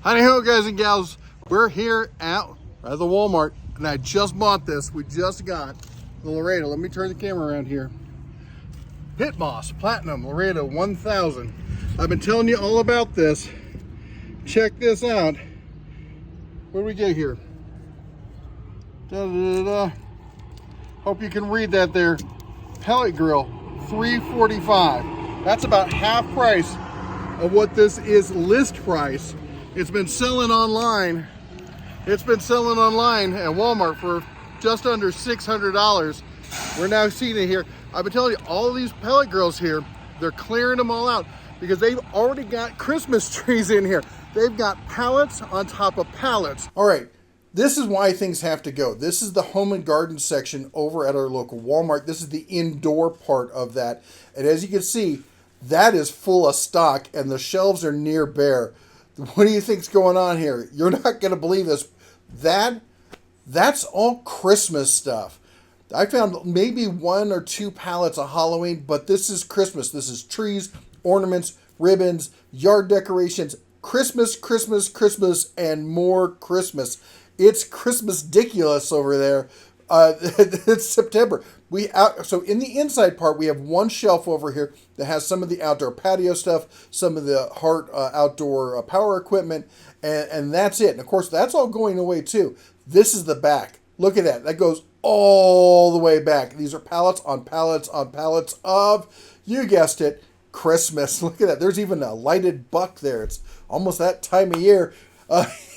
Howdy ho, guys and gals. We're here at the Walmart, and I just bought this. We just got the Laredo. Let me turn the camera around here. Pit Boss Platinum Laredo 1000. I've been telling you all about this. Check this out. What do we get here? Da, da, da, da. Hope you can read that there. Pellet grill, $345. That's about half price of what this is list price. It's been selling online. It's been selling online at Walmart for just under $600. We're now seeing it here. I've been telling you, all these pellet grills here, they're clearing them all out because they've already got Christmas trees in here. They've got pallets on top of pallets. All right, this is why things have to go. This is the home and garden section over at our local Walmart. This is the indoor part of that. And as you can see, that is full of stock and the shelves are near bare. What do you think's going on here? You're not going to believe this. That's all Christmas stuff. I found maybe 1 or 2 pallets of Halloween, but this is Christmas. This is trees, ornaments, ribbons, yard decorations, Christmas, Christmas, Christmas, and more Christmas. It's Christmas-diculous over there. It's September. So in the inside part, we have one shelf over here that has some of the outdoor patio stuff, some of the Hart outdoor power equipment, and that's it. And of course, that's all going away too. This is the back. Look at that. That goes all the way back. These are pallets on pallets on pallets of, you guessed it, Christmas. Look at that. There's even a lighted buck there. It's almost that time of year.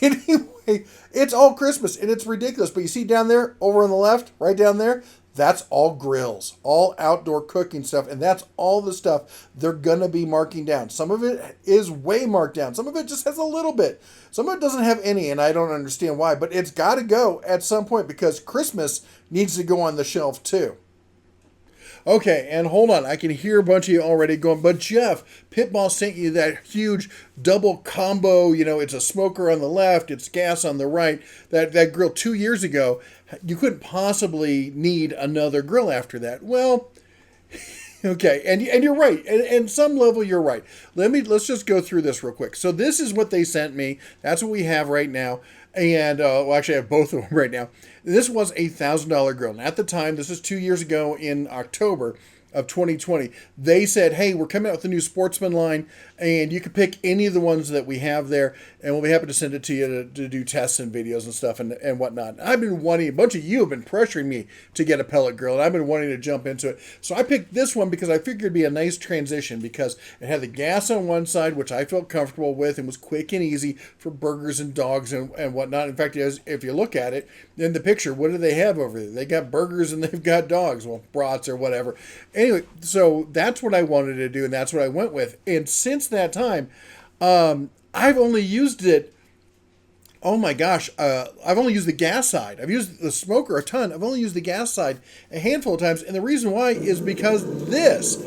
Anyway, it's all Christmas and it's ridiculous. But you see down there, over on the left, right down there, that's all grills, all outdoor cooking stuff. And that's all the stuff they're going to be marking down. Some of it is way marked down. Some of it just has a little bit. Some of it doesn't have any, and I don't understand why. But it's got to go at some point because Christmas needs to go on the shelf too. Okay, and hold on. I can hear a bunch of you already going, but Jeff, Pitball sent you that huge double combo. You know, it's a smoker on the left, it's gas on the right. That grill 2 years ago, you couldn't possibly need another grill after that. Well, okay, and you're right. And some level, you're right. Let's just go through this real quick. So this is what they sent me. That's what we have right now. And, well, actually, I have both of them right now. This was a $1,000 grill. And at the time, this is 2 years ago in October of 2020, they said, hey, we're coming out with a new Sportsman line, and you can pick any of the ones that we have there, and we'll be happy to send it to you to do tests and videos and stuff and whatnot. I've been wanting, a bunch of you have been pressuring me to get a pellet grill, and I've been wanting to jump into it. So I picked this one because I figured it'd be a nice transition because it had the gas on one side, which I felt comfortable with and was quick and easy for burgers and dogs and whatnot. In fact, if you look at it in the picture, what do they have over there? They got burgers and they've got dogs, well, brats or whatever. Anyway, so that's what I wanted to do, and that's what I went with. And since that time, I've only used it, oh my gosh, I've only used the gas side. I've used the smoker a ton. I've only used the gas side a handful of times, and the reason why is because this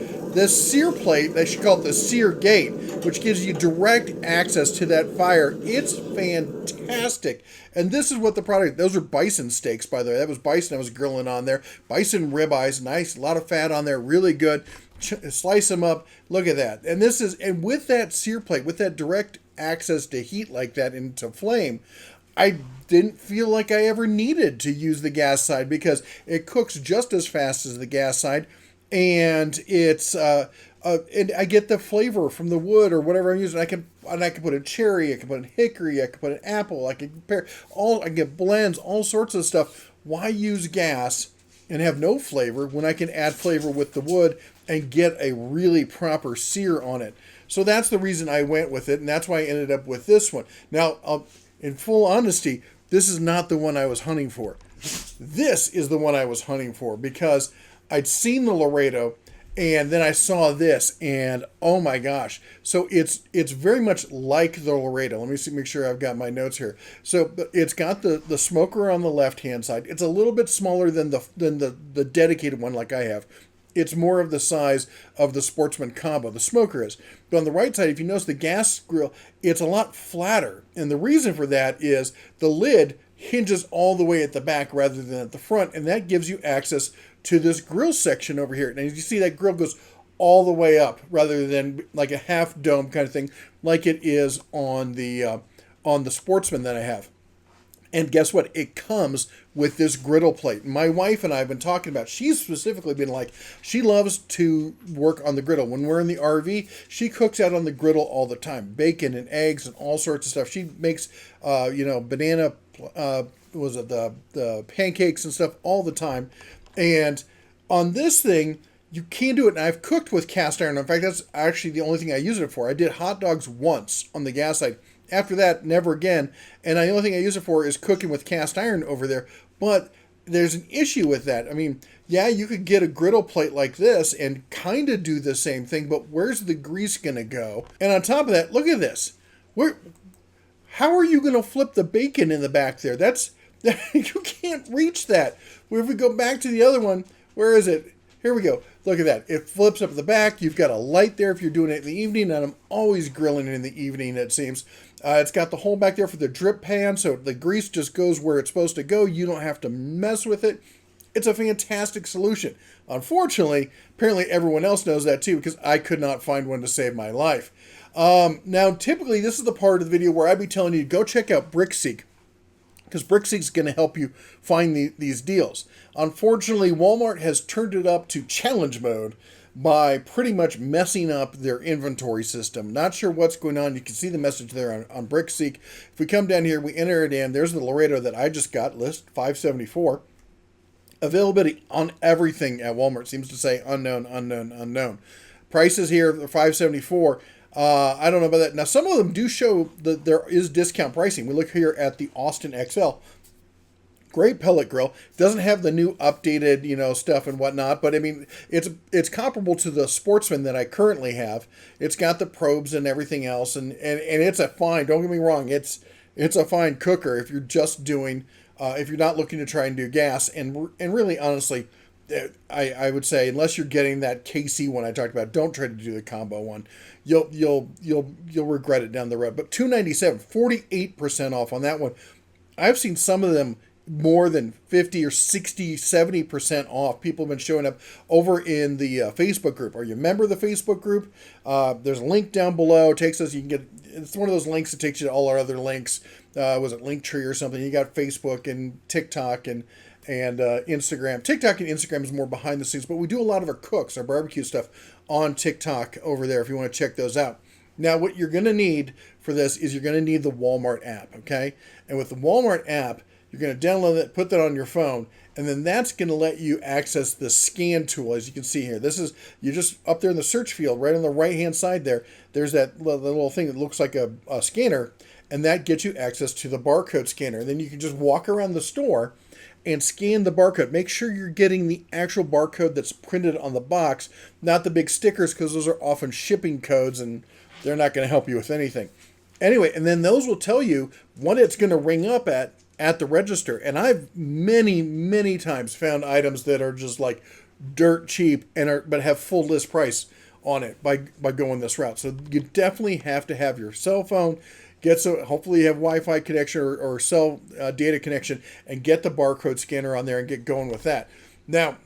sear plate, they should call it the sear gate, which gives you direct access to that fire. It's fantastic. And this is what the product, those are bison steaks, by the way. That was bison I was grilling on there. Bison ribeyes, nice, a lot of fat on there, really good. Slice them up, look at that. And with that sear plate, with that direct access to heat like that into flame, I didn't feel like I ever needed to use the gas side because it cooks just as fast as the gas side. And it's and I get the flavor from the wood or whatever I'm using. I can put in cherry, I can put in hickory, I can put in apple, I can get blends, all sorts of stuff. Why use gas and have no flavor when I can add flavor with the wood and get a really proper sear on it? So that's the reason I went with it, and that's why I ended up with this one. Now, in full honesty, this is not the one I was hunting for. This is the one I was hunting for because I'd seen the Laredo, and then I saw this, and oh my gosh. So it's very much like the Laredo. Let me make sure I've got my notes here. So it's got the smoker on the left-hand side. It's a little bit smaller than the dedicated one like I have. It's more of the size of the Sportsman combo, the smoker is. But on the right side, if you notice the gas grill, it's a lot flatter. And the reason for that is the lid hinges all the way at the back rather than at the front, and that gives you access to this grill section over here. And as you see, that grill goes all the way up rather than like a half dome kind of thing like it is on the on the Sportsman that I have. And guess what? It comes with this griddle plate. My wife and I have been talking about, she's specifically been like, she loves to work on the griddle. When we're in the RV, she cooks out on the griddle all the time. Bacon and eggs and all sorts of stuff. She makes, banana, the pancakes and stuff all the time. And on this thing, you can do it. And I've cooked with cast iron. In fact, that's actually the only thing I use it for. I did hot dogs once on the gas side. After that, never again. And the only thing I use it for is cooking with cast iron over there. But there's an issue with that. I mean, yeah, you could get a griddle plate like this and kind of do the same thing, but where's the grease going to go? And on top of that, look at this. How are you going to flip the bacon in the back there? You can't reach that. If we go back to the other one, where is it? Here we go. Look at that. It flips up the back. You've got a light there if you're doing it in the evening, and I'm always grilling in the evening, it seems. It's got the hole back there for the drip pan, so the grease just goes where it's supposed to go. You don't have to mess with it. It's a fantastic solution. Unfortunately, apparently everyone else knows that too, because I could not find one to save my life. Now, typically, this is the part of the video where I'd be telling you to go check out BrickSeek, because BrickSeek is going to help you find these deals. Unfortunately, Walmart has turned it up to challenge mode by pretty much messing up their inventory system. Not sure what's going on. You can see the message there on BrickSeek. If we come down here, we enter it in. There's the Laredo that I just got, list 574. Availability on everything at Walmart seems to say unknown, unknown, unknown. Prices here, 574. I don't know about that. Now, some of them do show that there is discount pricing. We look here at the Austin XL. Great pellet grill. Doesn't have the new updated, stuff and whatnot, but I mean, it's comparable to the Sportsman that I currently have. It's got the probes and everything else, and it's a fine. Don't get me wrong. It's a fine cooker if you're just doing, if you're not looking to try and do gas, and really honestly, I would say unless you're getting that KC one I talked about, don't try to do the combo one. You'll regret it down the road. But $297, 48% off on that one. I've seen some of them more than 50 or 60, 70% off. People have been showing up over in the Facebook group. Are you a member of the Facebook group? There's a link down below. It takes us, it's one of those links that takes you to all our other links. Was it Linktree or something? You got Facebook and TikTok and Instagram. TikTok and Instagram is more behind the scenes, but we do a lot of our cooks, our barbecue stuff on TikTok over there if you want to check those out. Now, what you're going to need for this is you're going to need the Walmart app, okay? And with the Walmart app, you're going to download it, put that on your phone, and then that's going to let you access the scan tool, as you can see here. You're just up there in the search field, right on the right-hand side there. There's that little thing that looks like a scanner, and that gets you access to the barcode scanner. And then you can just walk around the store and scan the barcode. Make sure you're getting the actual barcode that's printed on the box, not the big stickers, because those are often shipping codes, and they're not going to help you with anything. Anyway, and then those will tell you what it's going to ring up at the register. And I've many, many times found items that are just like dirt cheap but have full list price on it by going this route. So you definitely have to have your cell phone. Hopefully you have Wi-Fi connection or cell data connection, and get the barcode scanner on there and get going with that. Now,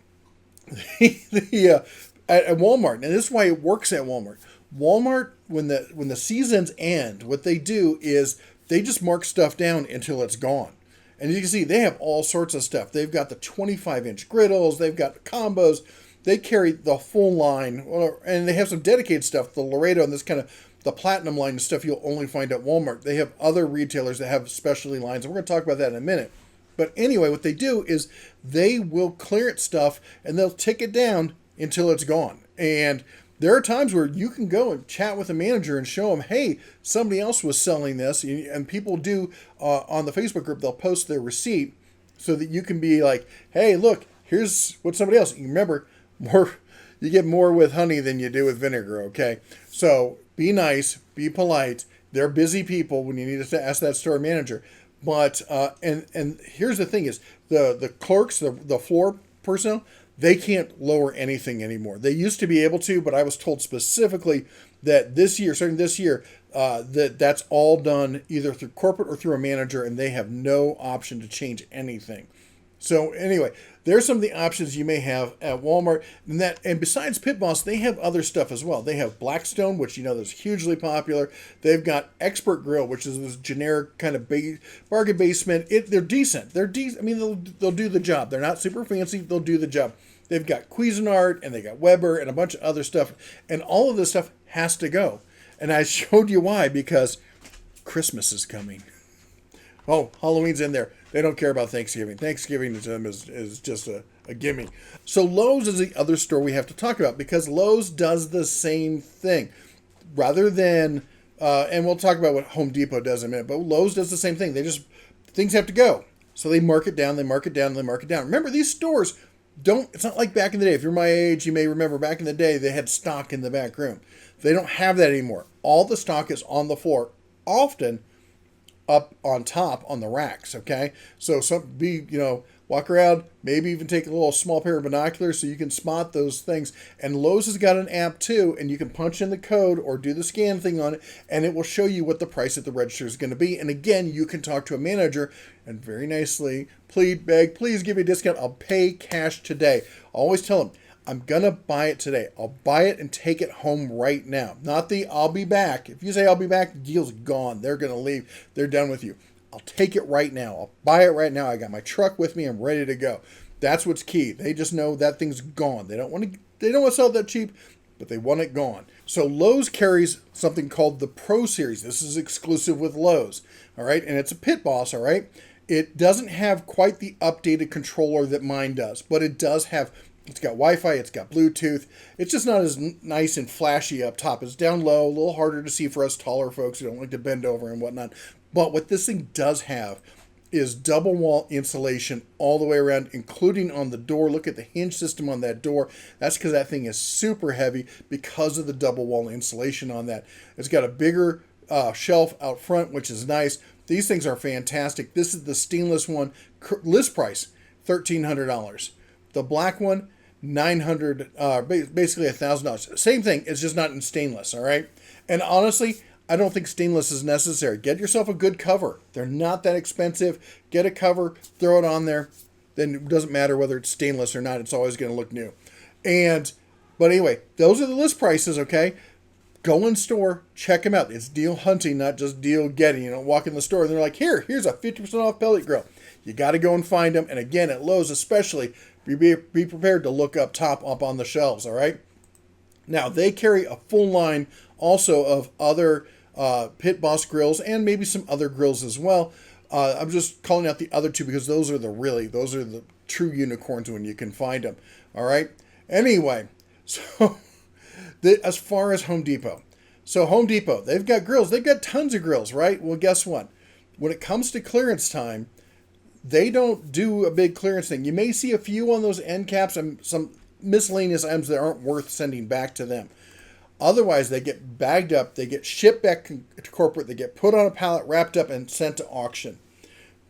at Walmart, and this is why it works at Walmart. Walmart, when the seasons end, what they do is they just mark stuff down until it's gone. And you can see they have all sorts of stuff. They've got the 25-inch griddles. They've got the combos. They carry the full line. And they have some dedicated stuff, the Laredo and this kind of the Platinum line and stuff you'll only find at Walmart. They have other retailers that have specialty lines, and we're going to talk about that in a minute. But anyway, what they do is they will clearance stuff, and they'll tick it down until it's gone. And there are times where you can go and chat with a manager and show them, hey, somebody else was selling this. And people do, on the Facebook group, they'll post their receipt so that you can be like, hey, look, here's what somebody else. You remember, you get more with honey than you do with vinegar, okay? So be nice, be polite. They're busy people when you need to ask that store manager. But, and here's the thing is, the clerks, the floor personnel, they can't lower anything anymore. They used to be able to, but I was told specifically that starting this year, that's all done either through corporate or through a manager, and they have no option to change anything. So anyway, there's some of the options you may have at Walmart. And besides Pit Boss, they have other stuff as well. They have Blackstone, which you know is hugely popular. They've got Expert Grill, which is this generic kind of bargain basement. They're decent. They're decent. I mean, they'll do the job. They're not super fancy. They'll do the job. They've got Cuisinart and they got Weber and a bunch of other stuff. And all of this stuff has to go. And I showed you why, because Christmas is coming. Oh, Halloween's in there. They don't care about Thanksgiving. Thanksgiving to them is just a gimme. So Lowe's is the other store we have to talk about, because Lowe's does the same thing. Rather than, and we'll talk about what Home Depot does in a minute, but Lowe's does the same thing. Things have to go. So they mark it down, they mark it down, they mark it down. Remember, these stores it's not like back in the day. If you're my age, you may remember back in the day, they had stock in the back room. They don't have that anymore. All the stock is on the floor, often up on top on the racks, okay? So walk around, maybe even take a little small pair of binoculars so you can spot those things. And Lowe's has got an app too, and you can punch in the code or do the scan thing on it, and it will show you what the price at the register is going to be. And again, you can talk to a manager and very nicely beg, please give me a discount. I'll pay cash today. Always tell them, I'm going to buy it today. I'll buy it and take it home right now. Not the I'll be back. If you say I'll be back, the deal's gone. They're going to leave. They're done with you. I'll take it right now. I'll buy it right now. I got my truck with me. I'm ready to go. That's what's key. They just know that thing's gone. They don't want to sell it that cheap, but they want it gone. So Lowe's carries something called the Pro Series. This is exclusive with Lowe's. All right. And it's a Pit Boss. All right. It doesn't have quite the updated controller that mine does, but it does have. It's got Wi-Fi, it's got Bluetooth. It's just not as nice and flashy up top. It's down low, a little harder to see for us taller folks who don't like to bend over and whatnot. But what this thing does have is double wall insulation all the way around, including on the door. Look at the hinge system on that door. That's because that thing is super heavy because of the double wall insulation on that. It's got a bigger shelf out front, which is nice. These things are fantastic. This is the stainless one. List price, $1,300. The black one, $900, basically $1,000. Same thing, it's just not in stainless, all right? And honestly, I don't think stainless is necessary. Get yourself a good cover. They're not that expensive. Get a cover, throw it on there. Then it doesn't matter whether it's stainless or not. It's always going to look new. But anyway, those are the list prices, okay? Go in store, check them out. It's deal hunting, not just deal getting. You don't walk in the store and they're like, here's a 50% off pellet grill. You got to go and find them. And again, at Lowe's especially, be prepared to look up on the shelves, all right? Now, they carry a full line also of other Pit Boss grills and maybe some other grills as well. I'm just calling out the other two because those are the true unicorns when you can find them, all right? Anyway, so as far as Home Depot. So Home Depot, they've got grills. They've got tons of grills, right? Well, guess what? When it comes to clearance time, they don't do a big clearance thing. You may see a few on those end caps and some miscellaneous items that aren't worth sending back to them. Otherwise, they get bagged up, they get shipped back to corporate, they get put on a pallet, wrapped up, and sent to auction.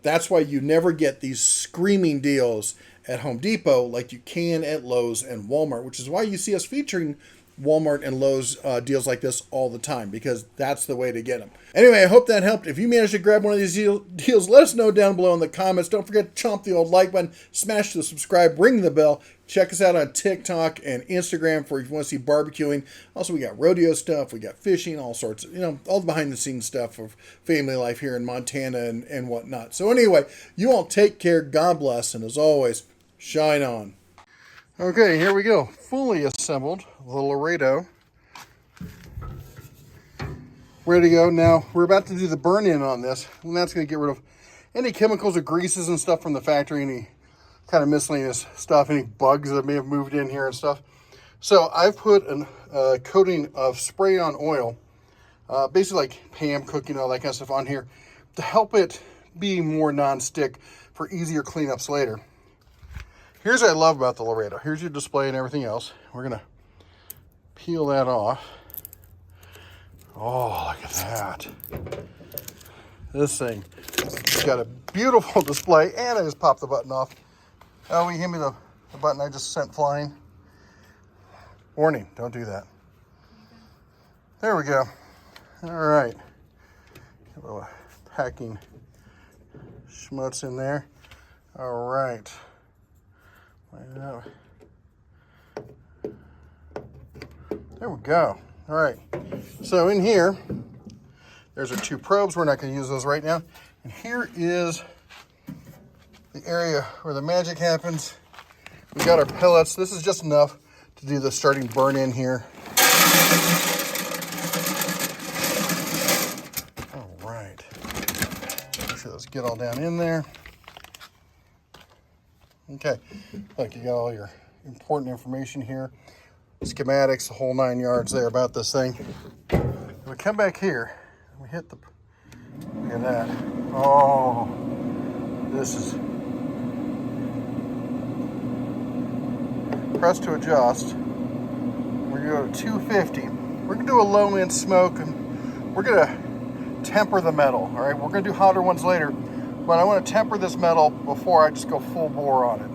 That's why you never get these screaming deals at Home Depot like you can at Lowe's and Walmart, which is why you see us featuring Walmart and Lowe's deals like this all the time, because that's the way to get them. Anyway, I hope that helped. If you managed to grab one of these deals, let us know down below in the comments. Don't forget to chomp the old like button, smash the subscribe, ring the bell. Check us out on TikTok and Instagram for if you want to see barbecuing. Also, we got rodeo stuff, we got fishing, all sorts of, all the behind the scenes stuff of family life here in Montana and whatnot. So anyway, you all take care, God bless, and as always, shine on. Okay, here we go. Fully assembled, the Laredo. Ready to go. Now, we're about to do the burn-in on this, and that's going to get rid of any chemicals or greases and stuff from the factory, any kind of miscellaneous stuff, any bugs that may have moved in here and stuff. So I've put a coating of spray-on oil, basically like Pam cooking, all that kind of stuff on here, to help it be more non-stick for easier cleanups later. Here's what I love about the Laredo. Here's your display and everything else. We're going to peel that off. Oh, look at that. This thing has got a beautiful display, and I just popped the button off. Oh, will you hand me the button I just sent flying? Warning, don't do that. There we go. All right. A little packing schmutz in there. All right. There we go. All right. So in here, there's our 2 probes. We're not going to use those right now. And here is the area where the magic happens. We got our pellets. This is just enough to do the starting burn in here. All right. Make sure those get all down in there. Okay. Look, you got all your important information here. Schematics, the whole 9 yards there about this thing. We come back here, we hit the, look at that. Oh, this is, press to adjust. We're gonna go to 250. We're gonna do a low end smoke, and we're gonna temper the metal, all right? We're gonna do hotter ones later, but I wanna temper this metal before I just go full bore on it.